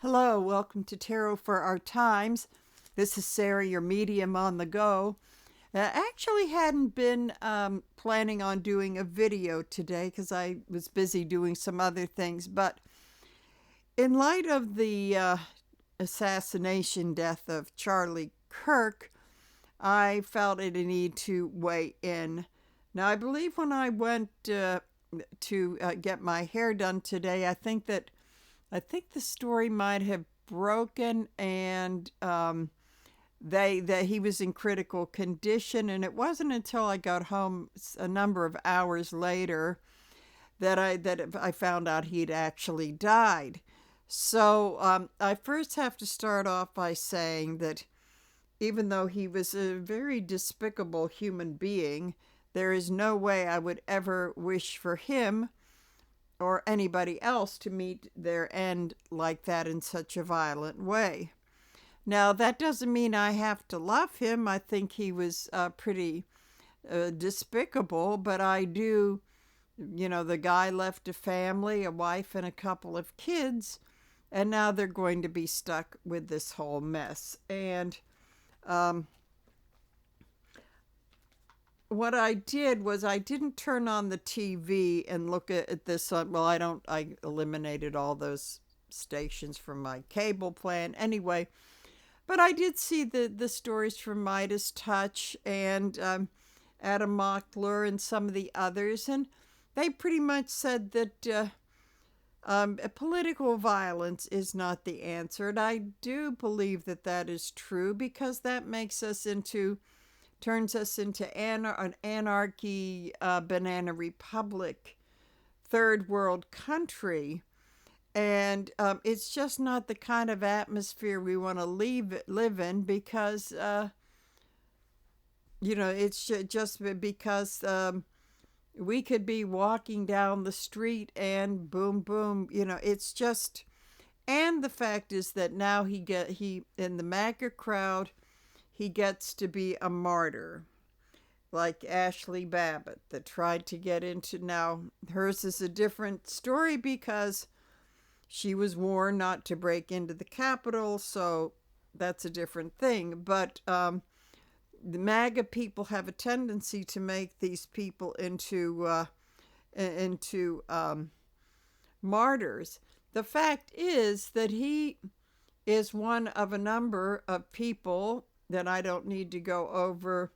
Hello, welcome to Tarot for Our Times. This is Sarah, your medium on the go. I actually hadn't been planning on doing a video today because I was busy doing some other things, but in light of the assassination death of Charlie Kirk, I felt it a need to weigh in. Now, I believe when I went to get my hair done today, I think the story might have broken, and that he was in critical condition. And it wasn't until I got home a number of hours later that I found out he'd actually died. So I first have to start off by saying that even though he was a very despicable human being, there is no way I would ever wish for him or anybody else to meet their end like that in such a violent way. Now, that doesn't mean I have to love him. I think he was pretty despicable, but I do, the guy left a family, a wife, and a couple of kids, and now they're going to be stuck with this whole mess. And what I did was I didn't turn on the TV and look at this. I eliminated all those stations from my cable plan anyway. But I did see the stories from Midas Touch and Adam Mockler and some of the others. And they pretty much said that political violence is not the answer. And I do believe that that is true because that turns us into an anarchy, banana republic, third world country. And it's just not the kind of atmosphere we want to live in because, it's just because we could be walking down the street and boom, boom, it's just, and the fact is that now he in the MAGA crowd, he gets to be a martyr, like Ashley Babbitt that tried to get into. Now, hers is a different story because she was warned not to break into the Capitol, so that's a different thing. But the MAGA people have a tendency to make these people into martyrs. The fact is that he is one of a number of people that I don't need to go over.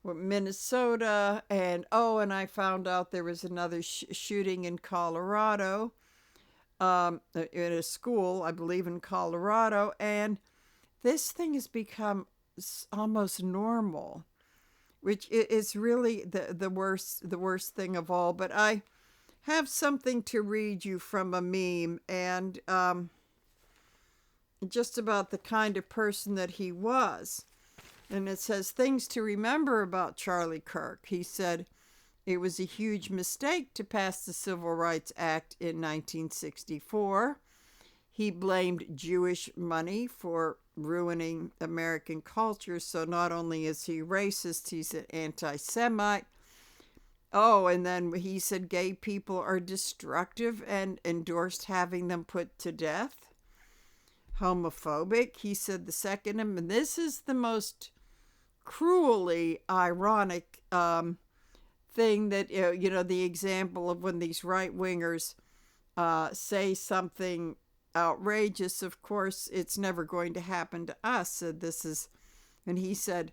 Minnesota, and I found out there was another shooting in Colorado, in a school, I believe in Colorado, and this thing has become almost normal, which is really the worst thing of all. But I have something to read you from a meme, and just about the kind of person that he was. And it says, things to remember about Charlie Kirk. He said, it was a huge mistake to pass the Civil Rights Act in 1964. He blamed Jewish money for ruining American culture. So not only is he racist, he's an anti-Semite. Oh, and then he said gay people are destructive and endorsed having them put to death. Homophobic. He said the second, and this is the most cruelly ironic thing that, the example of when these right-wingers say something outrageous. Of course, it's never going to happen to us. And he said,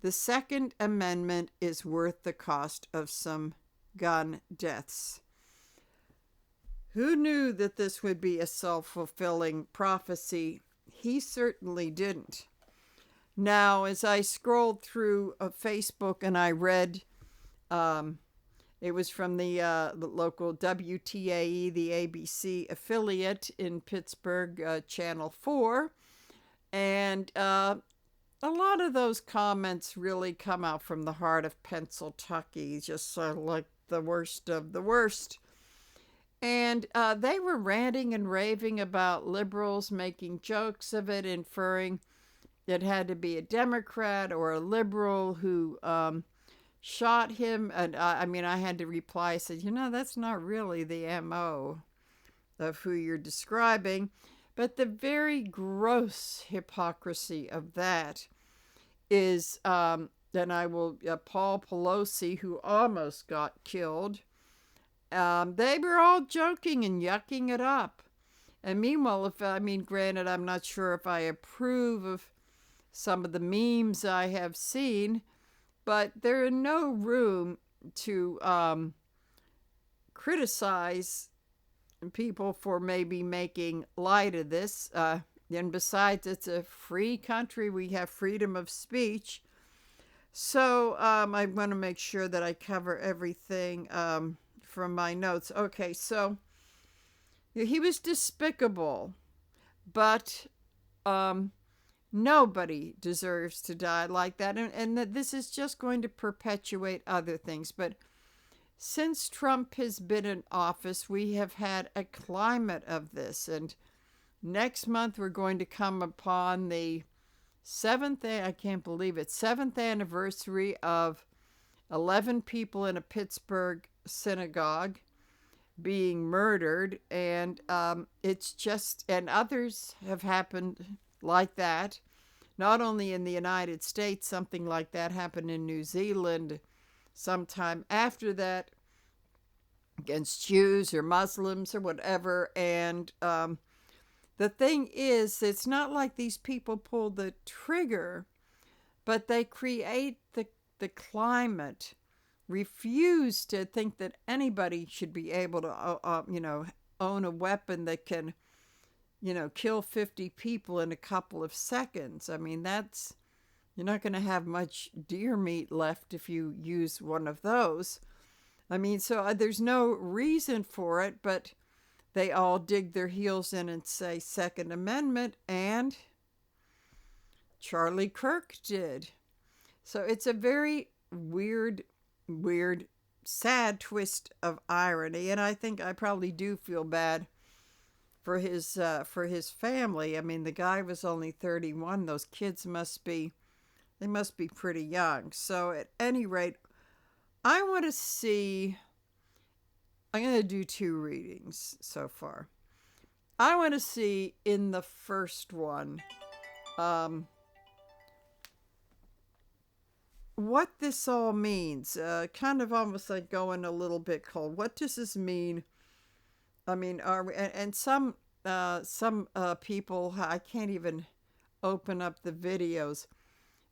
the Second Amendment is worth the cost of some gun deaths. Who knew that this would be a self-fulfilling prophecy? He certainly didn't. Now, as I scrolled through Facebook and I read, it was from the local WTAE, the ABC affiliate in Pittsburgh, Channel 4, and a lot of those comments really come out from the heart of Pennsylvania, just sort of like the worst of the worst. And they were ranting and raving about liberals, making jokes of it, inferring it had to be a Democrat or a liberal who shot him. And I had to reply. I said, that's not really the MO of who you're describing. But the very gross hypocrisy of that is, then I will, Paul Pelosi, who almost got killed, they were all joking and yucking it up. And meanwhile, granted, I'm not sure if I approve of some of the memes I have seen, but there is no room to criticize people for maybe making light of this. And besides, it's a free country. We have freedom of speech. So I want to make sure that I cover everything from my notes. Okay, so he was despicable, but nobody deserves to die like that. And that this is just going to perpetuate other things. But since Trump has been in office, we have had a climate of this. And next month, we're going to come upon the seventh anniversary of 11 people in a Pittsburgh synagogue being murdered. And it's just, and others have happened like that. Not only in the United States, something like that happened in New Zealand sometime after that against Jews or Muslims or whatever. And the thing is, it's not like these people pull the trigger, but they create the climate, refuse to think that anybody should be able to, own a weapon that can, kill 50 people in a couple of seconds. I mean, you're not going to have much deer meat left if you use one of those. I mean, so there's no reason for it, but they all dig their heels in and say Second Amendment, and Charlie Kirk did. So it's a very weird, sad twist of irony, and I think I probably do feel bad for his family. I mean, the guy was only 31. Those kids must be pretty young. So at any rate, I'm going to do 2 readings so far. I want to see in the first one what this all means. Kind of almost like going a little bit cold. What does this mean? I mean, are we, and some people, I can't even open up the videos,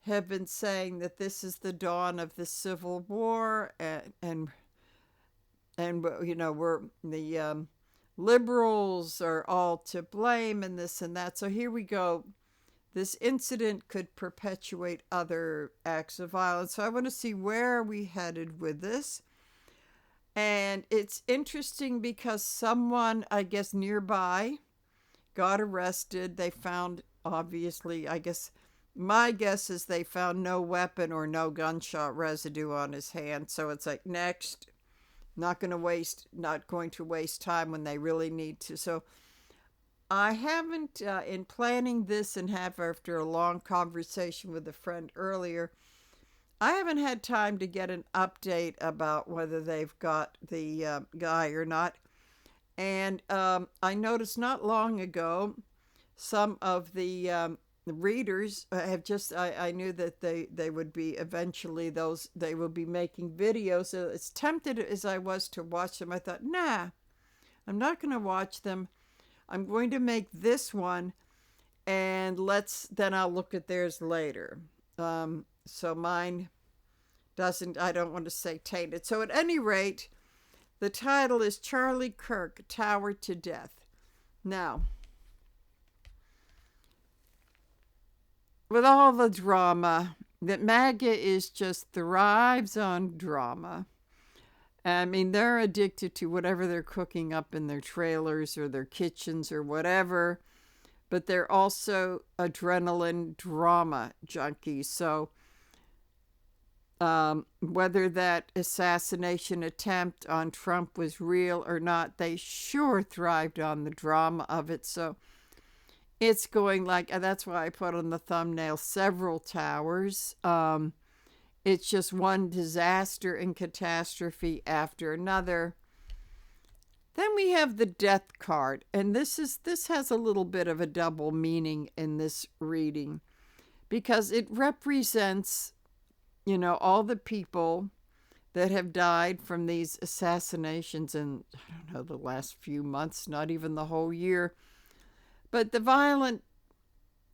have been saying that this is the dawn of the Civil War, and we're the liberals are all to blame and this and that. So here we go. This incident could perpetuate other acts of violence. So I want to see where are we headed with this. And it's interesting because someone, I guess, nearby got arrested. They found, obviously, my guess is they found no weapon or no gunshot residue on his hand. So it's like, next, not going to waste time when they really need to. So I haven't, in planning this and after a long conversation with a friend earlier, I haven't had time to get an update about whether they've got the guy or not. And I noticed not long ago, some of the readers have just, I knew that they would be eventually they will be making videos. So as tempted as I was to watch them, I thought, nah, I'm not going to watch them. I'm going to make this one, and then I'll look at theirs later. So mine I don't want to say tainted. So at any rate, the title is Charlie Kirk, Tower to Death. Now, with all the drama, that MAGA is just thrives on drama. I mean, they're addicted to whatever they're cooking up in their trailers or their kitchens or whatever, but they're also adrenaline drama junkies. So whether that assassination attempt on Trump was real or not, they sure thrived on the drama of it. So it's going like, that's why I put on the thumbnail several towers. It's just one disaster and catastrophe after another. Then we have the death card, and this has a little bit of a double meaning in this reading because it represents, all the people that have died from these assassinations in, I don't know, the last few months, not even the whole year. But the violent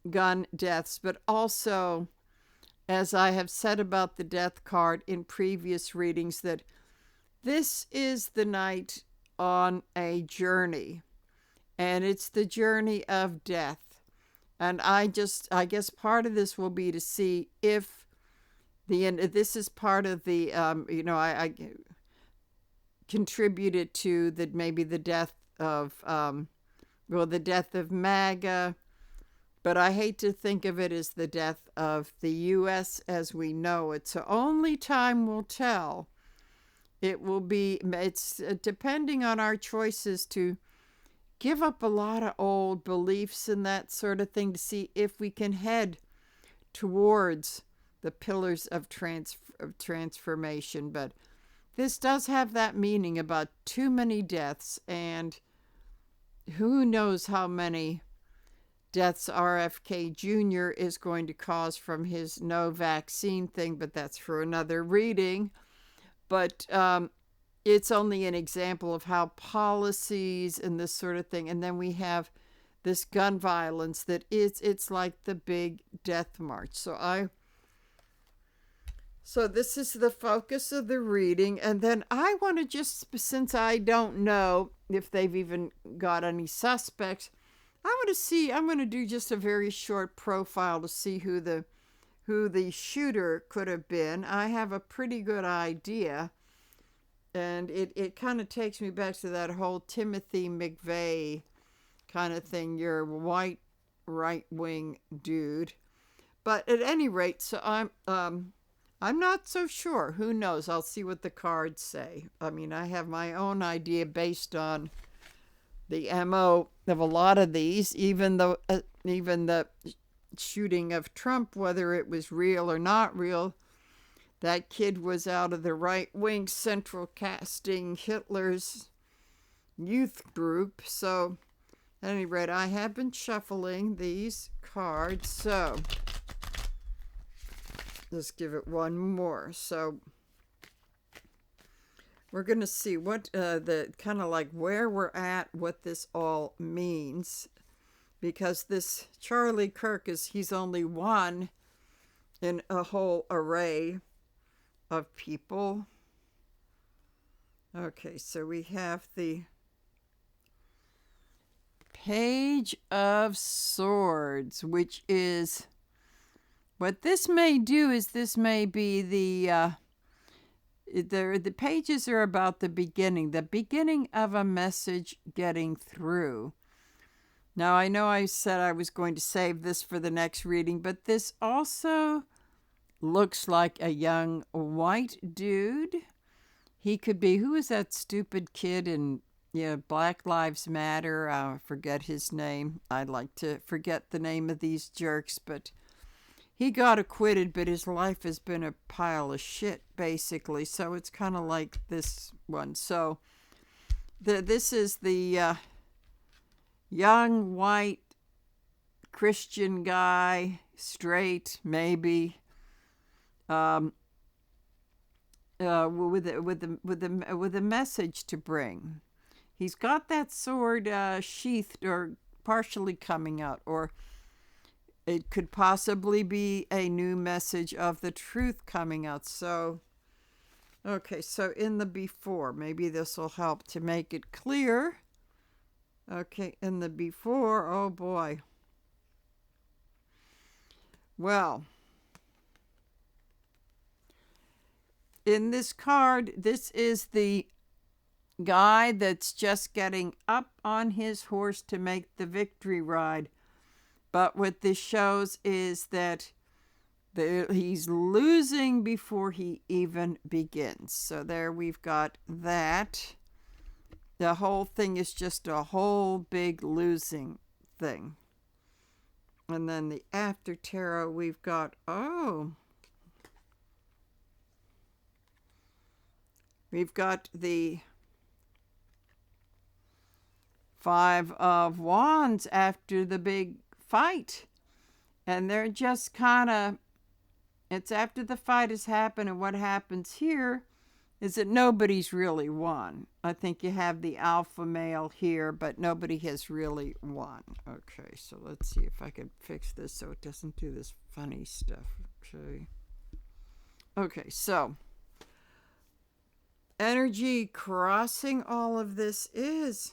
gun deaths, but also, as I have said about the death card in previous readings, that this is the night on a journey, and it's the journey of death. And I guess part of this will be to see if this is part of the, I contributed to that maybe the death of, the death of MAGA, but I hate to think of it as the death of the U.S. as we know it. So only time will tell. It's depending on our choices to give up a lot of old beliefs and that sort of thing to see if we can head towards the pillars of transformation. But this does have that meaning about too many deaths, and who knows how many deaths RFK Jr. is going to cause from his no vaccine thing, but that's for another reading. But it's only an example of how policies and this sort of thing. And then we have this gun violence that it's like the big death march. So this is the focus of the reading. And then I want to just, since I don't know if they've even got any suspects, I'm going to do just a very short profile to see who the shooter could have been. I have a pretty good idea, and it kind of takes me back to that whole Timothy McVeigh kind of thing. You're a white right-wing dude, but at any rate, so I'm not so sure. Who knows? I'll see what the cards say. I mean, I have my own idea based on the MO of a lot of these, even the shooting of Trump, whether it was real or not real. That kid was out of the right-wing central casting Hitler's youth group. So at any rate, I have been shuffling these cards. So let's give it one more. So we're going to see what the kind of like where we're at, what this all means. Because this Charlie Kirk he's only one in a whole array of people. Okay, so we have the Page of Swords, which is, what this may do is this may be the pages are about the beginning of a message getting through. Now, I know I said I was going to save this for the next reading, but this also looks like a young white dude. He could be, who is that stupid kid in Black Lives Matter? I forget his name. I'd like to forget the name of these jerks, but he got acquitted, but his life has been a pile of shit, basically. So it's kind of like this one. So this is the young white Christian guy, straight maybe, with a message to bring. He's got that sword sheathed or partially coming out, or it could possibly be a new message of the truth coming out. So, okay, so in the before, maybe this will help to make it clear. Okay, in the before, oh boy. Well, in this card, this is the guy that's just getting up on his horse to make the victory ride. But what this shows is that he's losing before he even begins. So there we've got that. The whole thing is just a whole big losing thing. And then the after tarot, we've got, we've got the Five of Wands after the big fight. And they're just kind of, it's after the fight has happened, and what happens here is that nobody's really won. I think you have the alpha male here, but nobody has really won. Okay, so let's see if I can fix this so it doesn't do this funny stuff. Okay, so energy crossing all of this is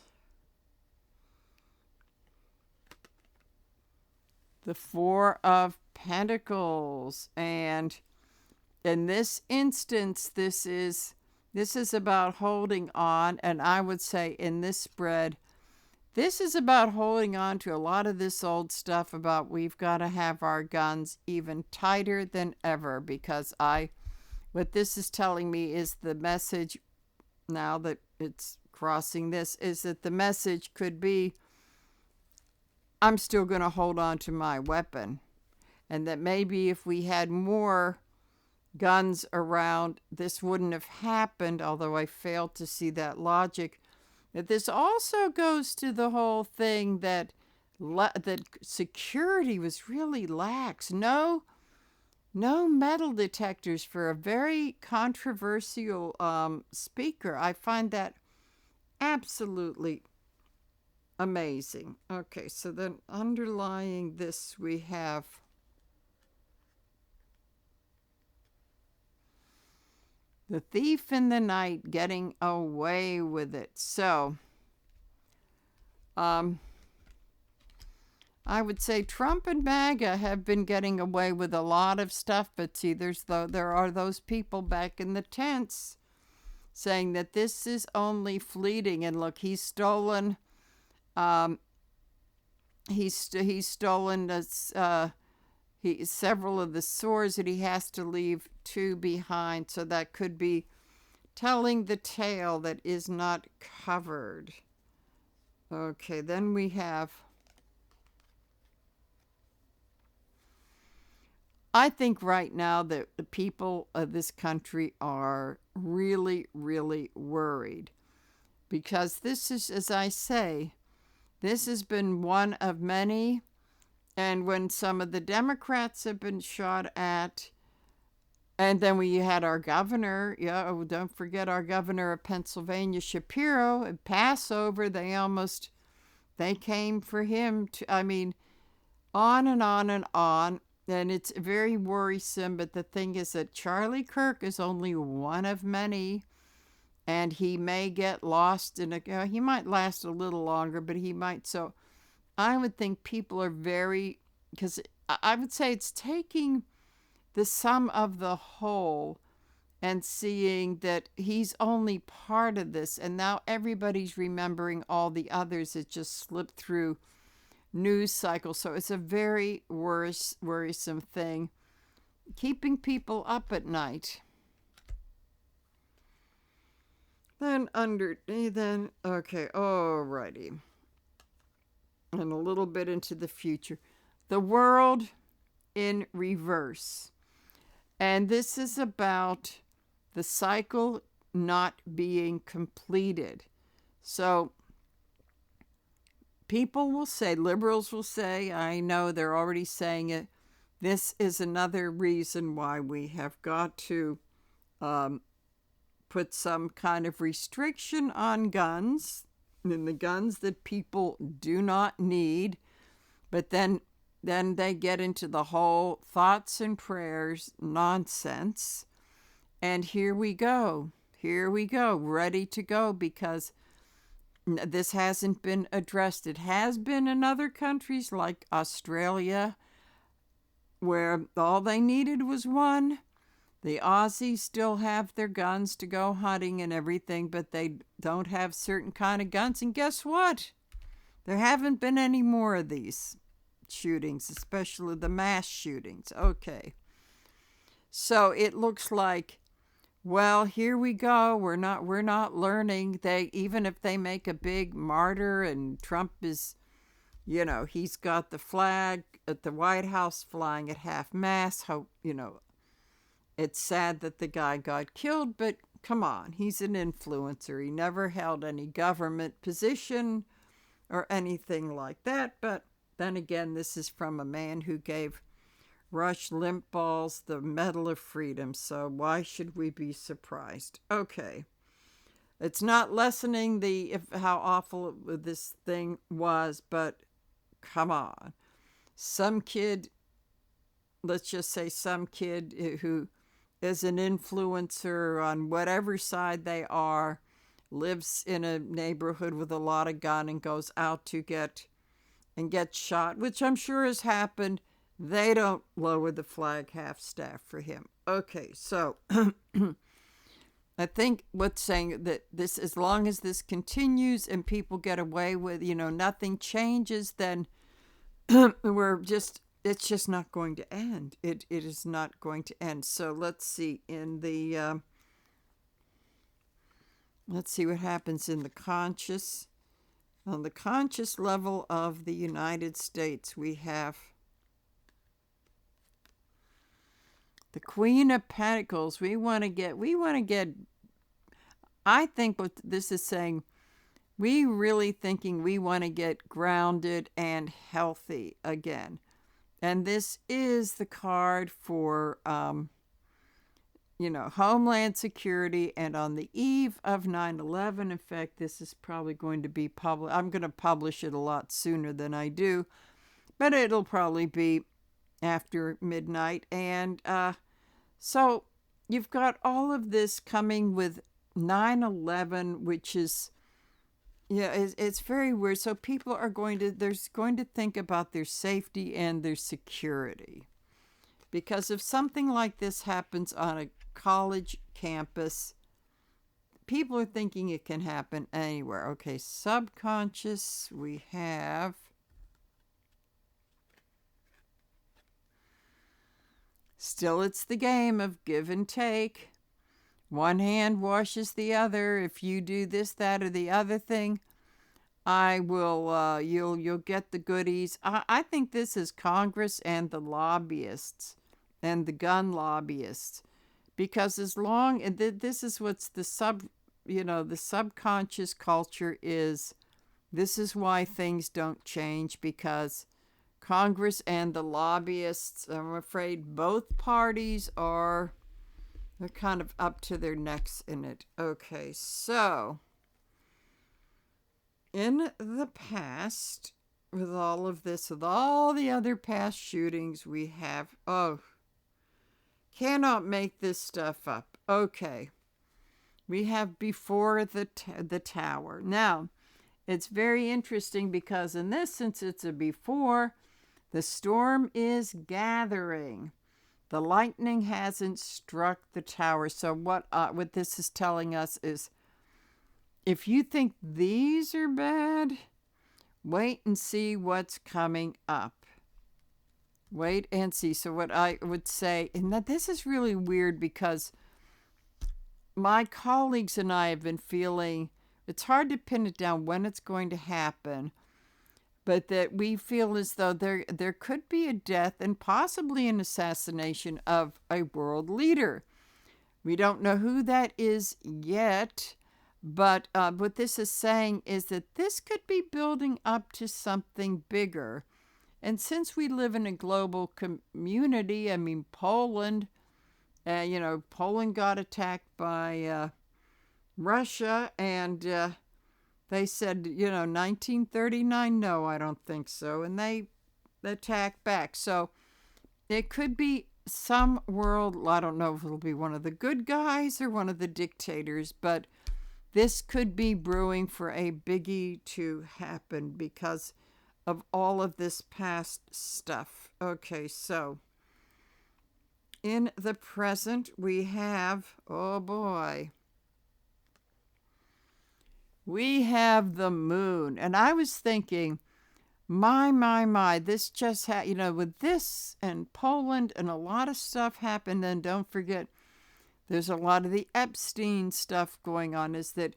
the Four of Pentacles. And in this instance, this is about holding on. And I would say in this spread, this is about holding on to a lot of this old stuff about we've got to have our guns even tighter than ever, because what this is telling me is the message, now that it's crossing this, is that the message could be, I'm still going to hold on to my weapon. And that maybe if we had more guns around, this wouldn't have happened, although I failed to see that logic. That this also goes to the whole thing that security was really lax. No metal detectors for a very controversial speaker. I find that absolutely amazing. Okay, so then underlying this we have the thief in the night getting away with it. So, I would say Trump and MAGA have been getting away with a lot of stuff, but see, there are those people back in the tents saying that this is only fleeting. And look, he's stolen. He's stolen several of the swords that he has to leave two behind. So that could be telling the tale that is not covered. Okay, then we have, I think right now that the people of this country are really, really worried, because this is, as I say, this has been one of many. And when some of the Democrats have been shot at, and then we had our governor, don't forget our governor of Pennsylvania, Shapiro, at Passover, they came for him. On and on and on. And it's very worrisome. But the thing is that Charlie Kirk is only one of many. And he may get lost he might last a little longer, but he might. So I would think people are because I would say it's taking the sum of the whole and seeing that he's only part of this. And now everybody's remembering all the others that just slipped through news cycles. So it's a very worrisome thing, keeping people up at night. Okay, alrighty. And a little bit into the future. The world in reverse. And this is about the cycle not being completed. So people will say, liberals will say, I know they're already saying it, this is another reason why we have got to put some kind of restriction on guns, and the guns that people do not need. But then they get into the whole thoughts and prayers nonsense. And here we go, ready to go, because this hasn't been addressed. It has been in other countries like Australia, where all they needed was one. The Aussies still have their guns to go hunting and everything, but they don't have certain kind of guns. And guess what? There haven't been any more of these shootings, especially the mass shootings. Okay. So it looks like, well, here we go. We're not learning. Even if they make a big martyr and Trump is, he's got the flag at the White House flying at half mast. It's sad that the guy got killed, but come on, he's an influencer. He never held any government position or anything like that. But then again, this is from a man who gave Rush Limbaugh's the Medal of Freedom, so why should we be surprised? Okay. It's not lessening how awful this thing was, but come on. Some kid, let's just say some kid who is an influencer on whatever side they are, lives in a neighborhood with a lot of gun and goes out to get shot, which I'm sure has happened. They don't lower the flag half-staff for him. Okay, so I think what's saying that this, as long as this continues and people get away with, nothing changes, then it's just not going to end. It is not going to end. So let's see let's see what happens in the conscious. On the conscious level of the United States, we have the Queen of Pentacles. We want to get, I think what this is saying, we really thinking we want to get grounded and healthy again. And this is the card for, Homeland Security. And on the eve of 9/11, in fact, this is probably going to be public. I'm going to publish it a lot sooner than I do, but it'll probably be after midnight. And so you've got all of this coming with 9/11, which is, it's very weird. So people are going to think about their safety and their security. Because if something like this happens on a college campus, people are thinking it can happen anywhere. Okay, subconscious, we have still, it's the game of give and take. One hand washes the other. If you do this, that, or the other thing, I will. You'll get the goodies. I think this is Congress and the lobbyists and the gun lobbyists, because as long this is what's the subconscious culture is. This is why things don't change, because Congress and the lobbyists, I'm afraid both parties they're kind of up to their necks in it. Okay, so in the past, with all of this, with all the other past shootings we have, cannot make this stuff up. Okay, we have before the tower. Now, it's very interesting because in this, since it's a before, the storm is gathering. The lightning hasn't struck the tower. So what this is telling us is, if you think these are bad, wait and see what's coming up. Wait and see. So what I would say, and that this is really weird because my colleagues and I have been feeling, it's hard to pin it down when it's going to happen, but that we feel as though there could be a death and possibly an assassination of a world leader. We don't know who that is yet, but what this is saying is that this could be building up to something bigger. And since we live in a global community, I mean, Poland got attacked by Russia, and they said, 1939, no, I don't think so. And they attacked back. So it could be some world, I don't know if it'll be one of the good guys or one of the dictators, but this could be brewing for a biggie to happen because of all of this past stuff. Okay, so in the present, we have, oh boy, we have the moon. And I was thinking, my, this just with this and Poland and a lot of stuff happened. And don't forget, there's a lot of the Epstein stuff going on, is that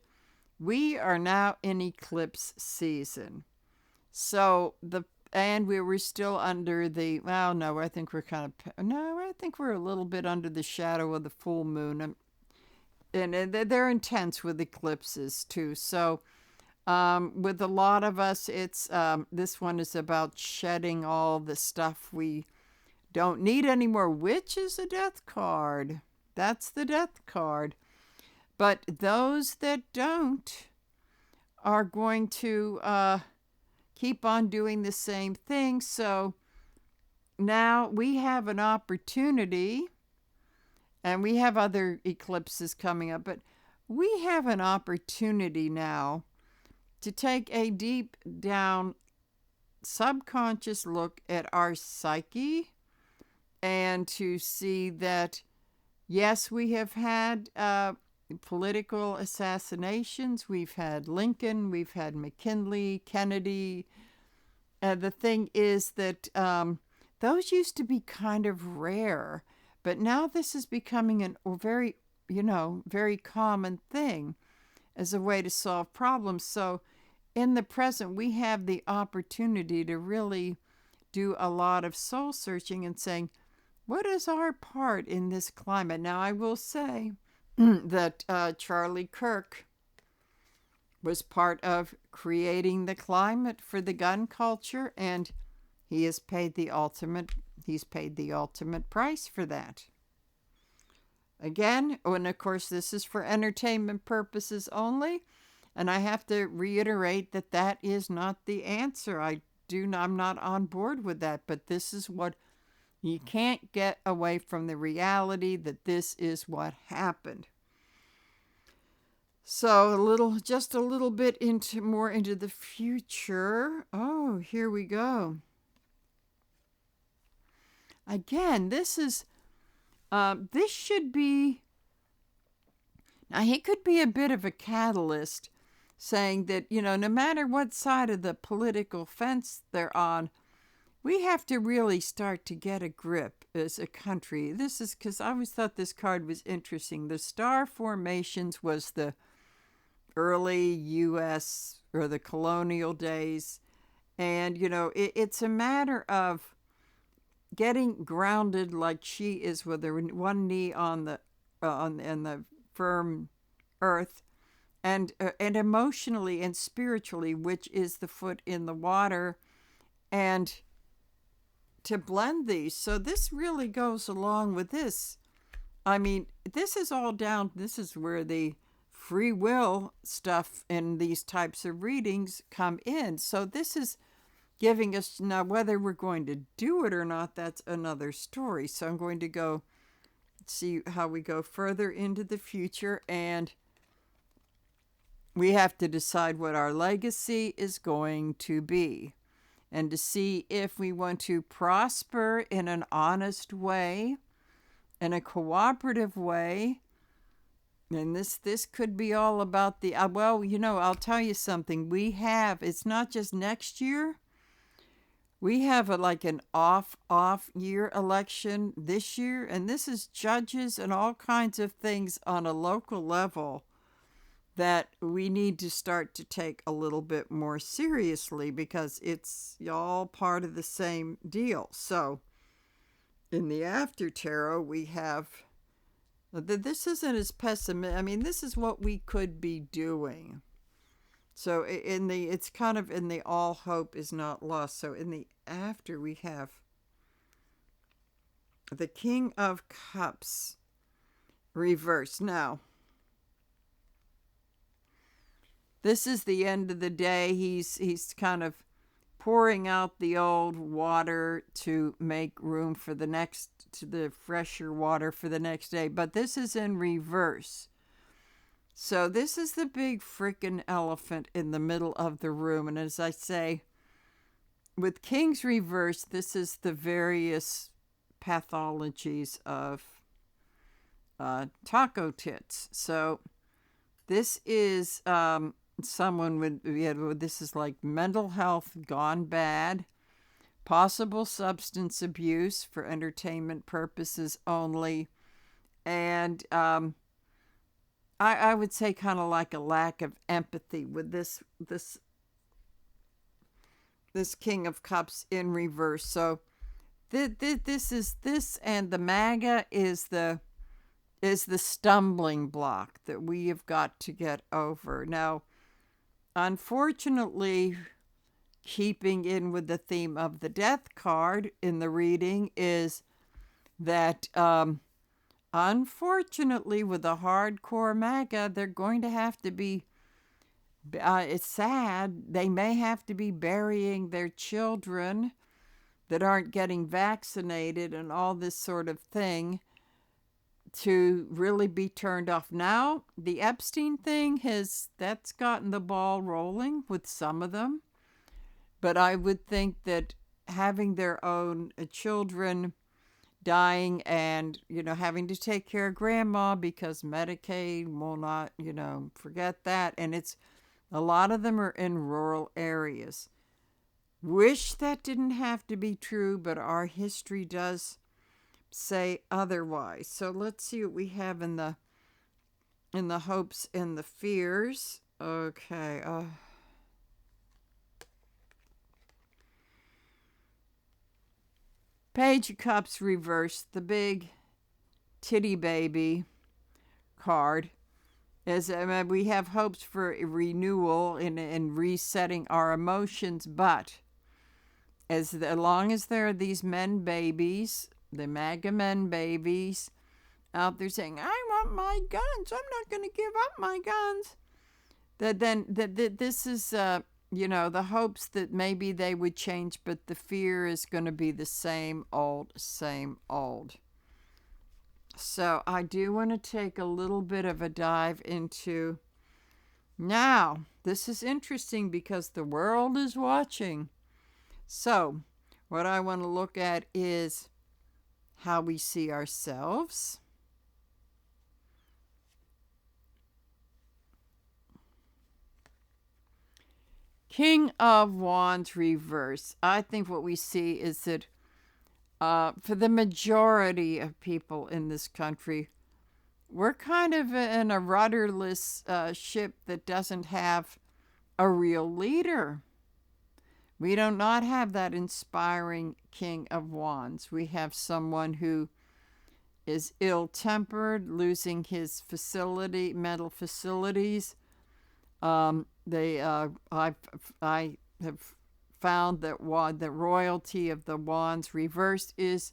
we are now in eclipse season. So we were still under the, well, no, I think we're I think we're a little bit under the shadow of the full moon. And they're intense with eclipses too. So With a lot of us, it's this one is about shedding all the stuff we don't need anymore, which is a death card. That's the death card. But those that don't are going to keep on doing the same thing. So now we have an opportunity, and we have other eclipses coming up, but we have an opportunity now to take a deep down subconscious look at our psyche and to see that, yes, we have had political assassinations. We've had Lincoln, we've had McKinley, Kennedy. The thing is that those used to be kind of rare, but now this is becoming a very, very common thing as a way to solve problems. So in the present, we have the opportunity to really do a lot of soul searching and saying, what is our part in this climate? Now, I will say that Charlie Kirk was part of creating the climate for the gun culture, and he's paid the ultimate price for that. Again, and of course, this is for entertainment purposes only, and I have to reiterate that that is not the answer. I'm not on board with that, but this is what you can't get away from the reality that this is what happened. So just a little bit more into the future. Oh, here we go. Again, this should be, now he could be a bit of a catalyst, saying that, no matter what side of the political fence they're on, we have to really start to get a grip as a country. This is because I always thought this card was interesting. The star formations was the early U.S. or the colonial days. And, it's a matter of getting grounded like she is with her one knee on the firm earth, and emotionally and spiritually, which is the foot in the water, and to blend these. So this really goes along with this. I mean, this is where the free will stuff in these types of readings come in. So this is giving us, now whether we're going to do it or not, that's another story. So I'm going to go see how we go further into the future, and we have to decide what our legacy is going to be, and to see if we want to prosper in an honest way, in a cooperative way. And this could be all about the, I'll tell you something. It's not just next year. We have an off year election this year, and this is judges and all kinds of things on a local level that we need to start to take a little bit more seriously, because it's all part of the same deal. So in the after tarot, we have, this isn't as pessimistic. I mean, this is what we could be doing. So it's kind of in the all hope is not lost. So in the after, we have the King of Cups reversed. Now, this is the end of the day. He's kind of pouring out the old water to make room for the fresher water for the next day. But this is in reverse. So this is the big freaking elephant in the middle of the room. And as I say, with King's reverse, this is the various pathologies of taco tits. So this is someone this is like mental health gone bad, possible substance abuse for entertainment purposes only, and I would say kind of like a lack of empathy with this King of Cups in reverse. So this and the MAGA is the stumbling block that we have got to get over. Now, unfortunately, keeping in with the theme of the death card in the reading is that unfortunately, with the hardcore MAGA, they're going to have to be, it's sad, they may have to be burying their children that aren't getting vaccinated and all this sort of thing to really be turned off. Now, the Epstein thing that's gotten the ball rolling with some of them. But I would think that having their own children dying and, having to take care of grandma because Medicaid will not, forget that. And a lot of them are in rural areas. Wish that didn't have to be true, but our history does say otherwise. So let's see what we have in the hopes and the fears. Okay. Page of Cups reversed, the big titty baby card. We have hopes for a renewal and resetting our emotions, but as long as there are these men babies, the MAGA men babies, out there saying, I want my guns, I'm not going to give up my guns, this is, the hopes that maybe they would change, but the fear is going to be the same old, same old. So I do want to take a little bit of a dive into, now, this is interesting because the world is watching. So what I want to look at is how we see ourselves. King of Wands reverse. I think what we see is that for the majority of people in this country, we're kind of in a rudderless ship that doesn't have a real leader. We do not have that inspiring King of Wands. We have someone who is ill-tempered, losing his mental facilities. I have found that the royalty of the Wands reversed is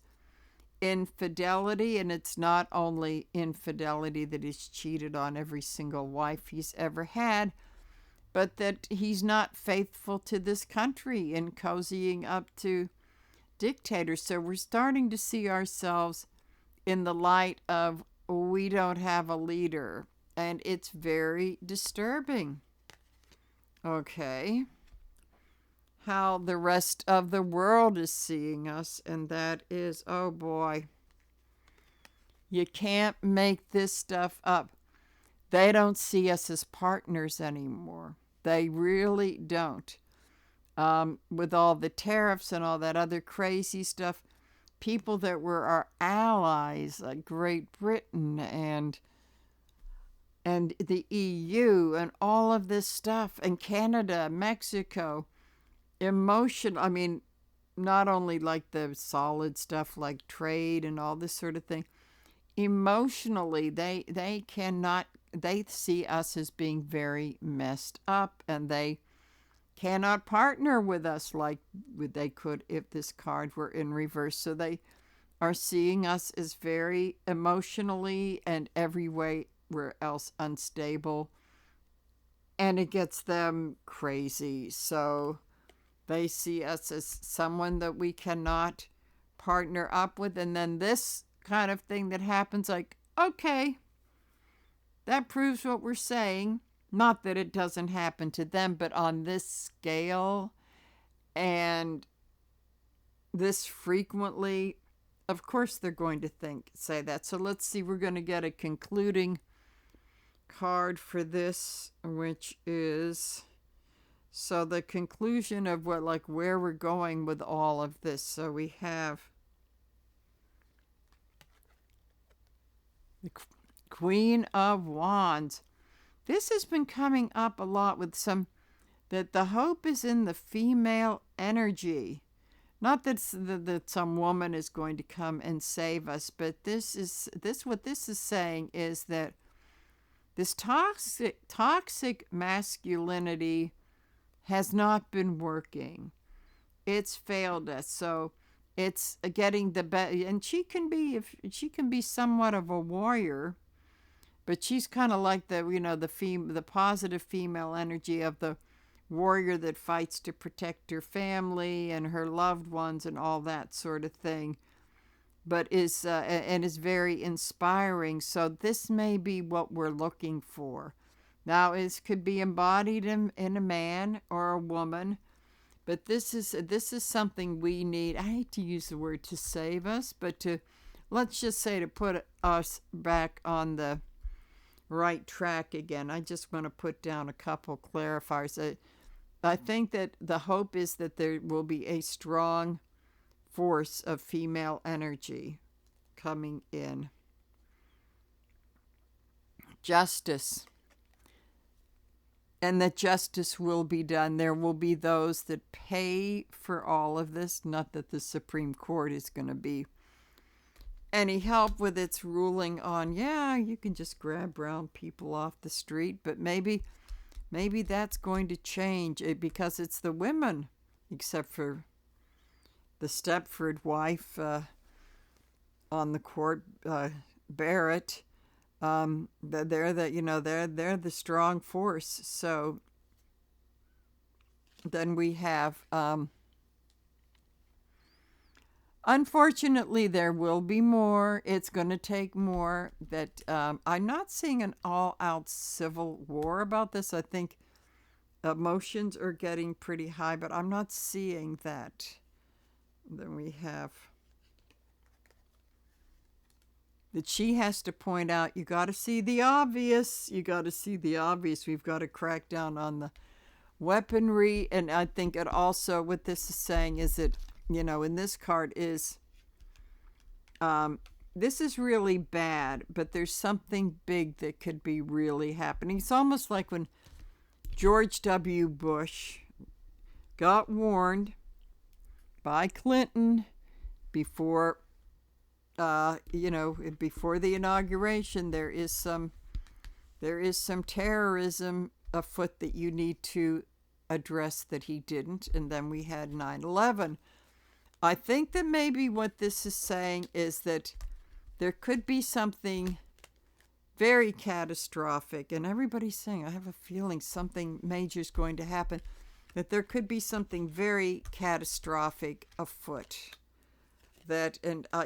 infidelity, and it's not only infidelity that he's cheated on every single wife he's ever had, but that he's not faithful to this country and cozying up to dictators. So we're starting to see ourselves in the light of we don't have a leader, and it's very disturbing. Okay. How the rest of the world is seeing us, and that is, oh boy, you can't make this stuff up. They don't see us as partners anymore. They really don't. With all the tariffs and all that other crazy stuff, people that were our allies, like Great Britain and the EU and all of this stuff, and Canada, Mexico, not only like the solid stuff like trade and all this sort of thing, emotionally they see us as being very messed up, and they cannot partner with us like they could if this card were in reverse. So they are seeing us as very emotionally and every way else unstable, and it gets them crazy. So they see us as someone that we cannot partner up with. And then this kind of thing that happens, like, okay, that proves what we're saying. Not that it doesn't happen to them, but on this scale and this frequently, of course they're going to say that. So let's see, we're going to get a concluding card for this, which is, so the conclusion of where we're going with all of this. So we have the Queen of Wands. This has been coming up a lot with that the hope is in the female energy. Not that some woman is going to come and save us, but what this is saying is that this toxic masculinity has not been working. It's failed us. So it's getting the best. And she can be, if she can be somewhat of a warrior, but she's kind of like the, the positive female energy of the warrior that fights to protect her family and her loved ones and all that sort of thing, but is and is very inspiring. So this may be what we're looking for. Now, it could be embodied in a man or a woman, but this is something we need. I hate to use the word to save us, but to, let's just say, to put us back on the right track again. I just want to put down a couple clarifiers. I think that the hope is that there will be a strong force of female energy coming in. Justice. And that justice will be done. There will be those that pay for all of this. Not that the Supreme Court is going to be any help with its ruling on, yeah, you can just grab brown people off the street, but maybe that's going to change because it's the women, except for the Stepford wife on the court, Barrett. They're the strong force. So then we have, unfortunately, there will be more. It's going to take more. That I'm not seeing an all-out civil war about this. I think emotions are getting pretty high, but I'm not seeing that. Then we have that she has to point out, you got to see the obvious. You got to see the obvious. We've got to crack down on the weaponry. And I think it also, what this is saying is that, in this card is, this is really bad, but there's something big that could be really happening. It's almost like when George W. Bush got warned by Clinton before, before the inauguration, there is some terrorism afoot that you need to address that he didn't. And then we had 9/11. I think that maybe what this is saying is that there could be something very catastrophic, and everybody's saying, I have a feeling something major is going to happen, that there could be something very catastrophic afoot. That, and I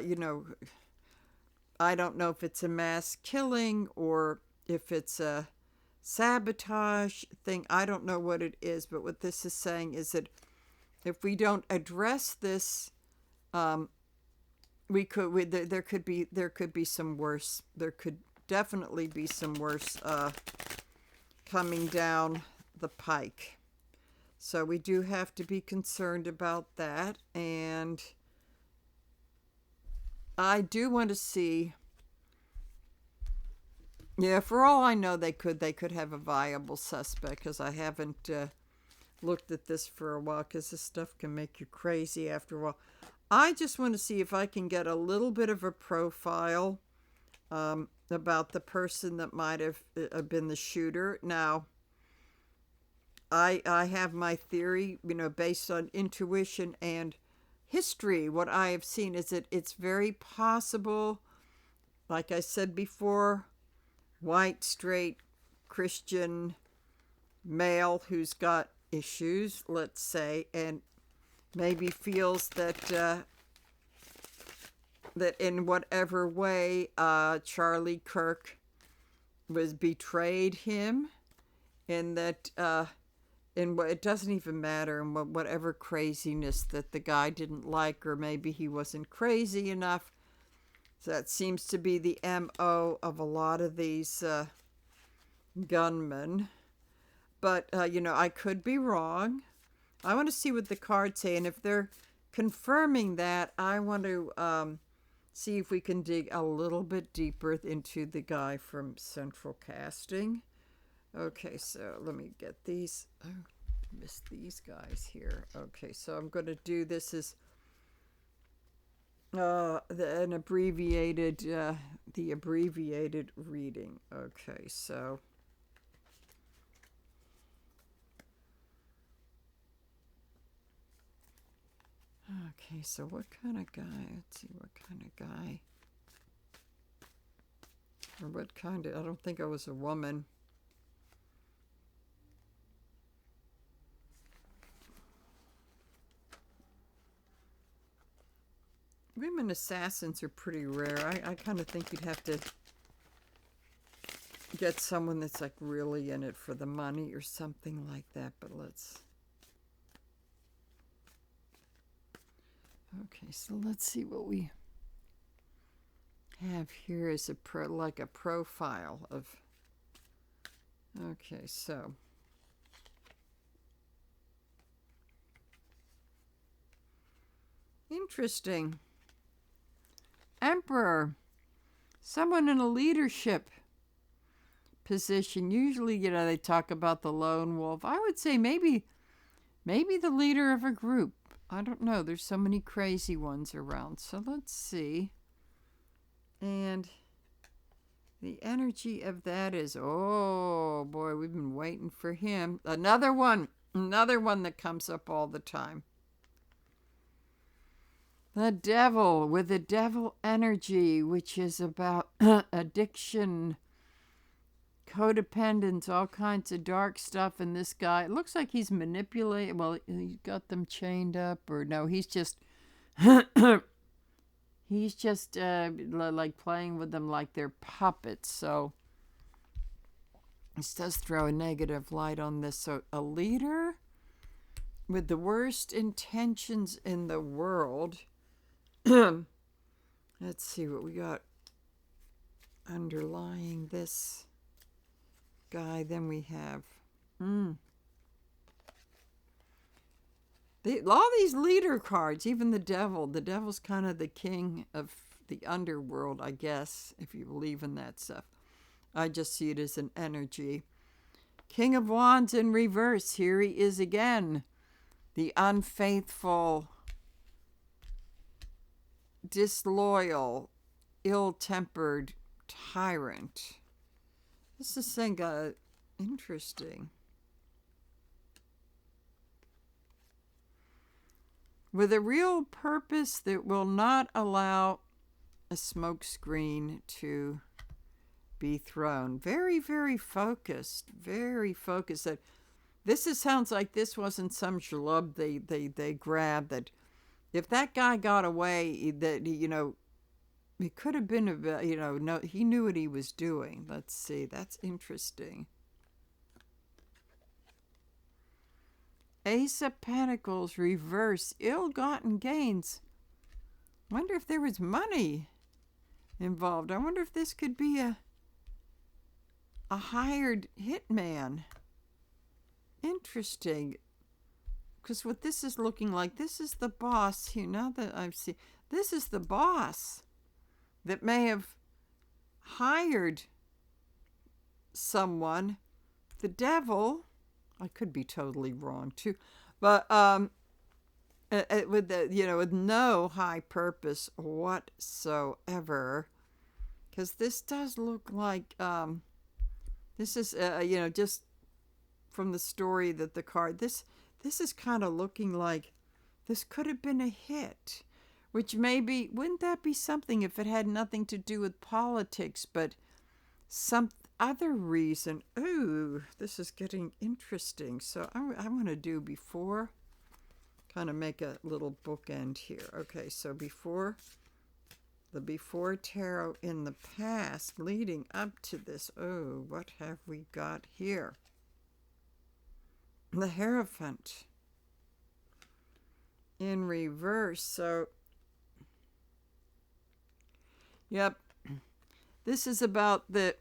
don't know if it's a mass killing or if it's a sabotage thing. I don't know what it is, but what this is saying is that if we don't address this, there could be some worse. There could definitely be some worse coming down the pike. So we do have to be concerned about that. And I do want to see, for all I know, they could have a viable suspect, because I haven't looked at this for a while, because this stuff can make you crazy after a while. I just want to see if I can get a little bit of a profile about the person that might have been the shooter. Now, I have my theory, based on intuition and history. What I have seen is that it's very possible, like I said before, white, straight, Christian male who's got issues, let's say, and maybe feels that that in whatever way Charlie Kirk was betrayed him, and that it doesn't even matter, in whatever craziness that the guy didn't like, or maybe he wasn't crazy enough. So that seems to be the MO of a lot of these gunmen. But, I could be wrong. I want to see what the cards say. And if they're confirming that, I want to see if we can dig a little bit deeper into the guy from Central Casting. Okay, so let me get these. Oh, I missed these guys here. Okay, so I'm going to do this as an abbreviated, the abbreviated reading. Okay, so. Okay, so what kind of guy? Let's see, what kind of guy? Or what kind of, I don't think I was a woman. Women assassins are pretty rare. I kind of think you'd have to get someone that's like really in it for the money or something like that. But let's... Okay, so let's see what we have here is like a profile of... Okay, so... Interesting. Emperor. Someone in a leadership position. Usually, they talk about the lone wolf. I would say maybe the leader of a group. I don't know. There's so many crazy ones around. So let's see. And the energy of that is, oh boy, we've been waiting for him. Another one that comes up all the time. The devil, with the devil energy, which is about addiction, codependence, all kinds of dark stuff. And this guy, it looks like he's manipulating. Well, he's got them chained up, or no, he's just like playing with them like they're puppets. So this does throw a negative light on this. So a leader with the worst intentions in the world. Let's see what we got underlying this guy. Then we have all these leader cards, even the devil. The devil's kind of the king of the underworld, I guess, if you believe in that stuff. I just see it as an energy. King of Wands in reverse. Here he is again. The unfaithful, disloyal, ill-tempered tyrant. This is saying interesting. With a real purpose that will not allow a smokescreen to be thrown. Very, very focused. Very focused. That sounds like this wasn't some schlub they grabbed. That if that guy got away, that it could have been no, he knew what he was doing. Let's see. That's interesting. Ace of Pentacles, reverse, ill-gotten gains. Wonder if there was money involved. I wonder if this could be a hired hitman. Interesting. Because what this is looking like, this is the boss here. Now that I've seen, this is the boss that may have hired someone. The devil... I could be totally wrong too, but with with no high purpose whatsoever, because this does look like this is just from the story that the card this is kind of looking like this could have been a hit, which maybe wouldn't that be something if it had nothing to do with politics, but some other reason. Ooh, this is getting interesting. So I want to do before, kind of make a little bookend here. Okay, so before tarot in the past leading up to this. Oh, what have we got here? The Hierophant in reverse. So, yep, this is about the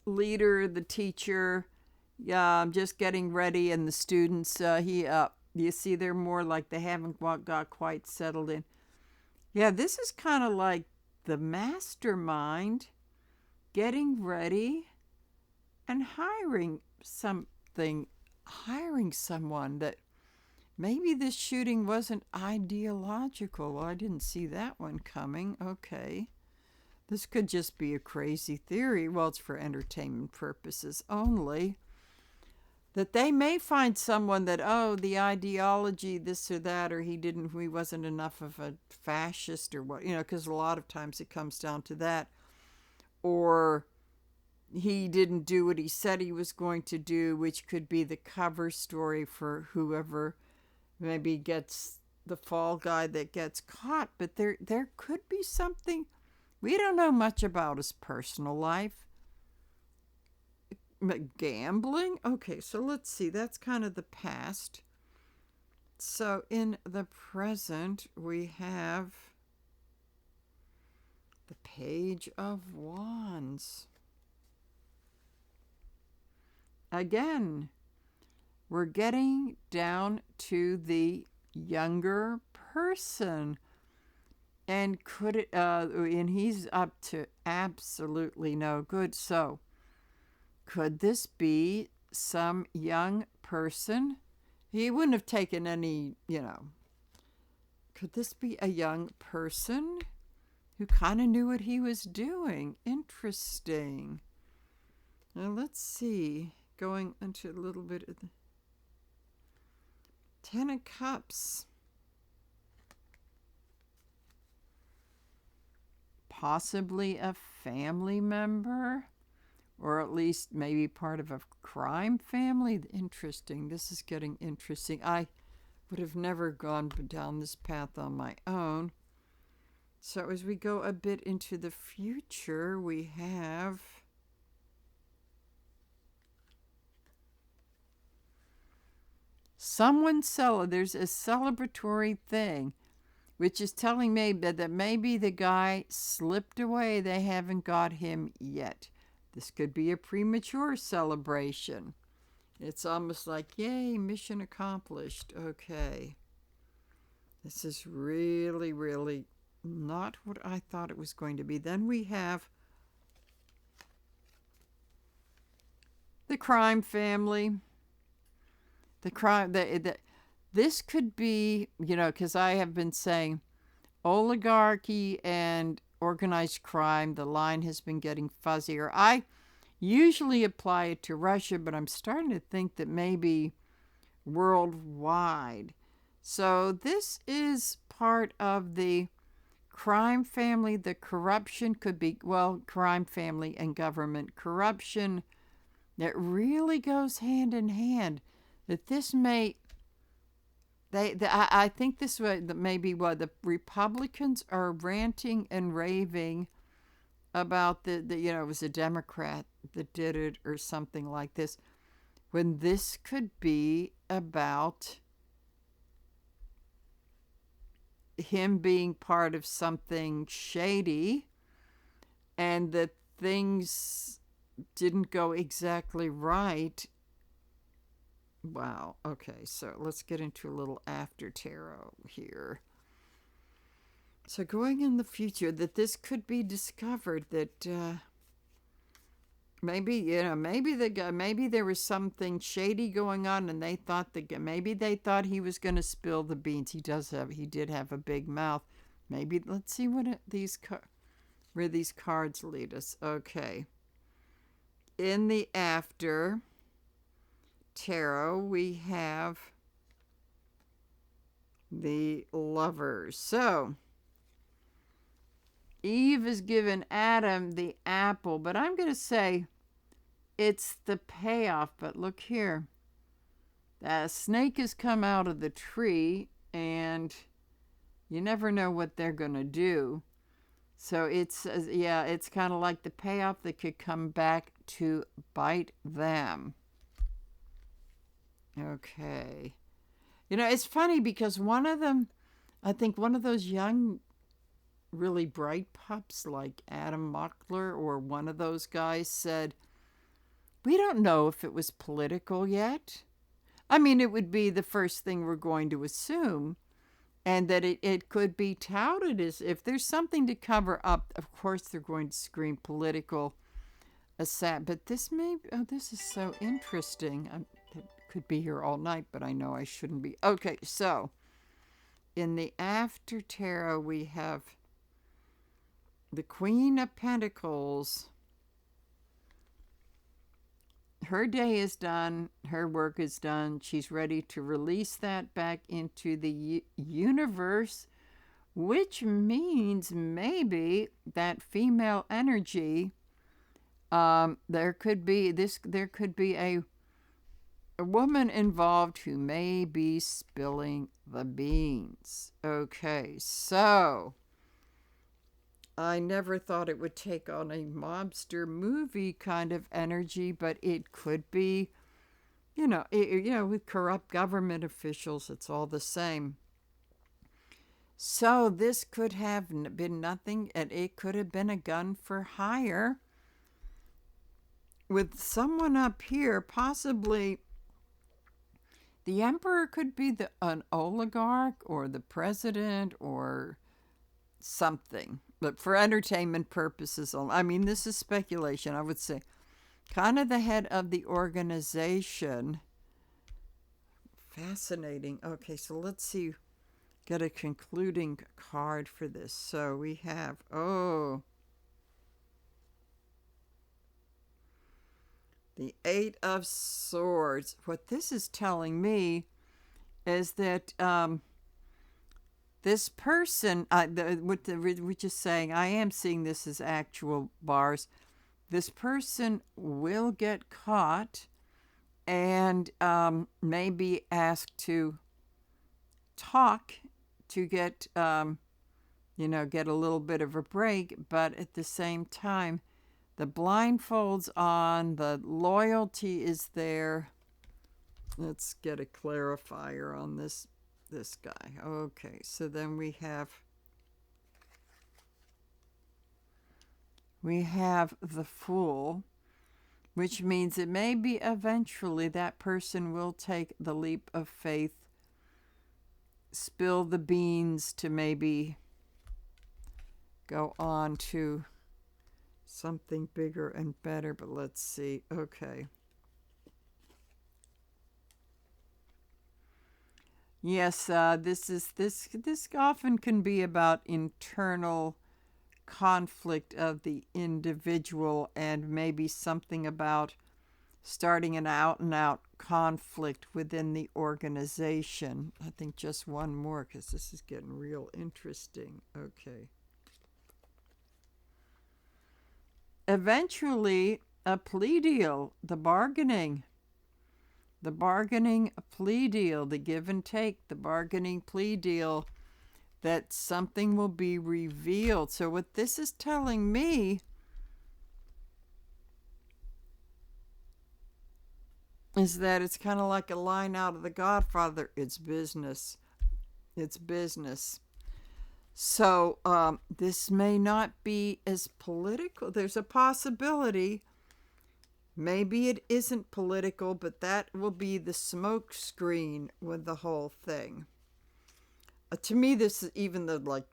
leader, the teacher, I'm just getting ready, and the students, you see they're more like they haven't got quite settled in. Yeah, this is kind of like the mastermind getting ready and hiring someone that maybe this shooting wasn't ideological. Well, I didn't see that one coming. Okay. This could just be a crazy theory. Well, it's for entertainment purposes only. That they may find someone that, oh, the ideology, this or that, or he wasn't enough of a fascist or what, because a lot of times it comes down to that. Or he didn't do what he said he was going to do, which could be the cover story for whoever maybe gets the fall guy that gets caught. But there could be something. We don't know much about his personal life. Gambling? Okay, so let's see. That's kind of the past. So in the present, we have the Page of Wands. Again, we're getting down to the younger person. And could it, and he's up to absolutely no good. So, could this be some young person? He wouldn't have taken any, Could this be a young person who kind of knew what he was doing? Interesting. Now, let's see. Going into a little bit of the Ten of Cups. Possibly a family member, or at least maybe part of a crime family. Interesting. This is getting interesting. I would have never gone down this path on my own. So as we go a bit into the future, we have there's a celebratory thing, which is telling me that maybe the guy slipped away. They haven't got him yet. This could be a premature celebration. It's almost like, yay, mission accomplished. Okay. This is really, really not what I thought it was going to be. Then we have the crime family. This could be, because I have been saying oligarchy and organized crime, the line has been getting fuzzier. I usually apply it to Russia, but I'm starting to think that maybe worldwide. So this is part of the crime family. The corruption could be, crime family and government corruption that really goes hand in hand. That this may... I think this may be what the Republicans are ranting and raving about it was a Democrat that did it or something like this, when this could be about him being part of something shady and that things didn't go exactly right. Wow. Okay, so let's get into a little after tarot here. So going in the future, that this could be discovered, that maybe there was something shady going on, and they thought maybe they thought he was going to spill the beans. He did have a big mouth. Maybe let's see where these cards lead us. Okay. In the after tarot, we have the Lovers. So Eve has given Adam the apple, but I'm going to say it's the payoff. But look here. The snake has come out of the tree, and you never know what they're going to do. So it's kind of like the payoff that could come back to bite them. Okay. It's funny because one of them, I think one of those young, really bright pups like Adam Mockler or one of those guys said, we don't know if it was political yet. I mean, it would be the first thing we're going to assume, and that it could be touted as if there's something to cover up. Of course, they're going to scream political. But this is so interesting. could be here all night, but I know I shouldn't be. Okay, so in the after tarot, we have the Queen of Pentacles. Her day is done. Her work is done. She's ready to release that back into the universe, which means maybe that female energy, there could be a woman involved who may be spilling the beans. Okay, so I never thought it would take on a mobster movie kind of energy, but it could be, with corrupt government officials, it's all the same. So this could have been nothing, and it could have been a gun for hire with someone up here. Possibly the emperor could be an oligarch or the president or something, but for entertainment purposes only. I mean, this is speculation. I would say kind of the head of the organization. Fascinating. Okay, so let's see. Get a concluding card for this. So we have, the Eight of Swords. What this is telling me is that this person, which is saying, I am seeing this as actual bars. This person will get caught and may be asked to talk to get, get a little bit of a break. But at the same time, the blindfold's on, the loyalty is there. Let's get a clarifier on this guy. Okay, so then we have the Fool, which means it may be eventually that person will take the leap of faith, spill the beans to maybe go on to something bigger and better. But let's see. Okay. Yes, this often can be about internal conflict of the individual, and maybe something about starting an out-and-out conflict within the organization. I think just one more, because this is getting real interesting. Okay. Eventually, a plea deal, the bargaining plea deal, the give and take, the bargaining plea deal, that something will be revealed. So what this is telling me is that it's kind of like a line out of The Godfather. It's business. It's business. So this may not be as political. There's a possibility. Maybe it isn't political, but that will be the smoke screen with the whole thing. To me, this is even the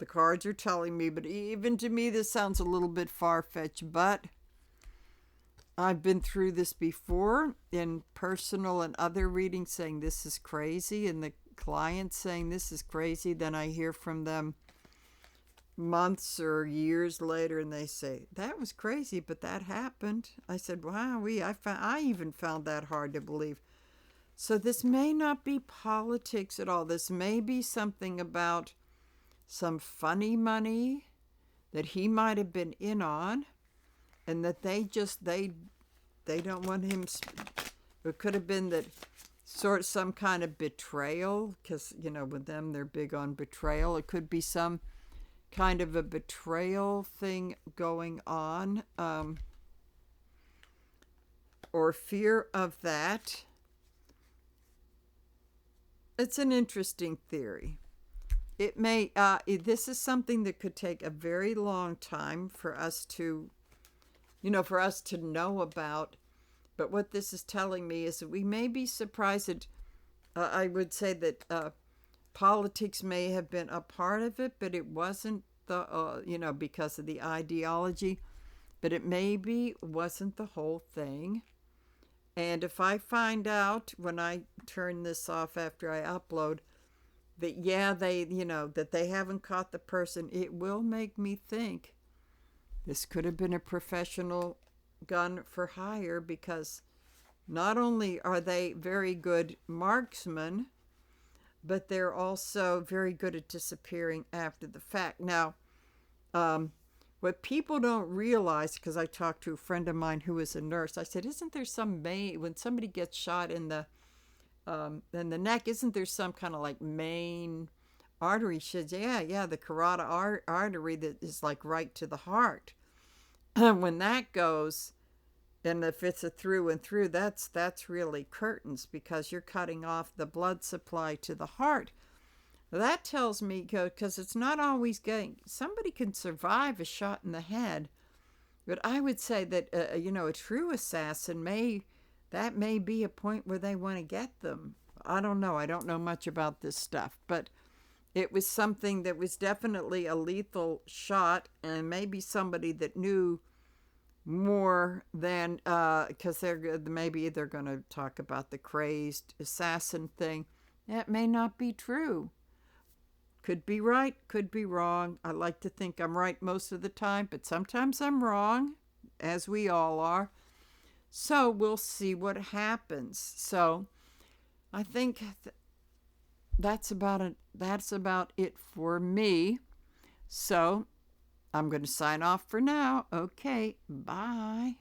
cards are telling me, but even to me, this sounds a little bit far-fetched. But I've been through this before in personal and other readings, saying this is crazy, and the client saying this is crazy. Then I hear from them months or years later, and they say, that was crazy, but that happened. I said, wow, I even found that hard to believe. So this may not be politics at all. This may be something about some funny money that he might have been in on, and that they don't want him. It could have been that some kind of betrayal, because with them, they're big on betrayal. It could be some kind of a betrayal thing going on, or fear of that. It's an interesting theory. It may, this is something that could take a very long time for us to, know about. But what this is telling me is that we may be surprised that, I would say that politics may have been a part of it, but it wasn't because of the ideology, but it maybe wasn't the whole thing. And if I find out when I turn this off after I upload that, yeah, that they haven't caught the person, it will make me think this could have been a professional gun for hire, because not only are they very good marksmen, but they're also very good at disappearing after the fact. Now, what people don't realize, because I talked to a friend of mine who is a nurse, I said, "Isn't there some when somebody gets shot in the neck? Isn't there some kind of like main artery?" She said, "Yeah, the carotid artery that is like right to the heart. When that goes, and if it's a through and through, that's really curtains, because you're cutting off the blood supply to the heart." That tells me, because it's not always getting, somebody can survive a shot in the head, but I would say that, a true assassin may be a point where they want to get them. I don't know. I don't know much about this stuff, but it was something that was definitely a lethal shot, and maybe somebody that knew more than, because maybe they're going to talk about the crazed assassin thing. That may not be true. Could be right, could be wrong. I like to think I'm right most of the time, but sometimes I'm wrong, as we all are. So we'll see what happens. So I think that's about it. That's about it for me. So I'm going to sign off for now. Okay, bye.